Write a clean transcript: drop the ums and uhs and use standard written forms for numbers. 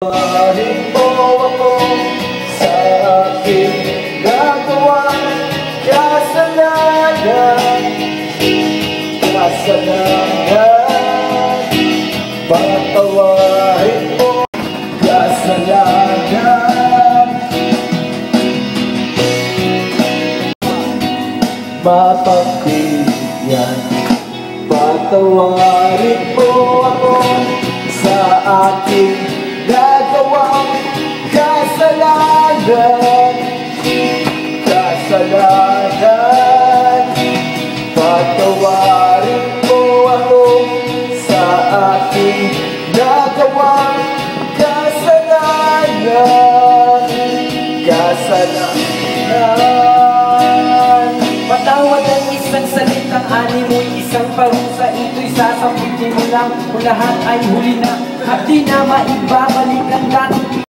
Patawarin mo ako sa aking gagawang kasalanan. Patawarin mo kasalanan. Mapagbigyan. Patawarin mo ako sa aking nagawang kasalanan. Patawarin mo ako sa aking nagawang kasalanan. Patawad ang isang salitang animoy, isang parusa, ito'y sasabutin mo lang. Kung lahat ay huli na at di na maibabalik